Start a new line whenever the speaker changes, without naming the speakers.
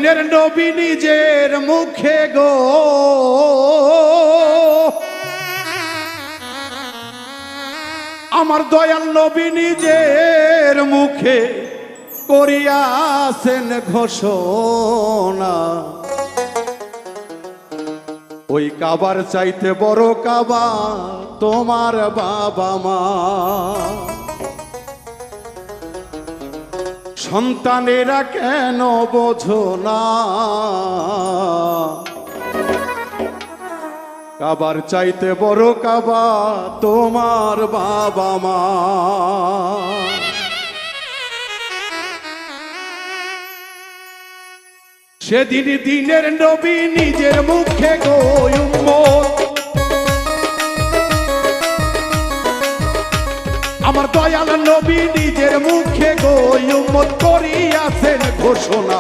নবী নিজের মুখে গো আমার দয়াল নবী নিজের মুখে করিয়াছেন ঘোষণা ওই কাবার চাইতে বড় কাবা তোমার বাবা মা সন্তানেরা কেন বোঝো না কাবার চাইতে বড় কাবা তোমার বাবা মা সেদিন দিনের নবী নিজের মুখে গো উম্মত আমার দয়াল নবী নিজের মুখে গো উম্মত করিয়াছেন ঘোষণা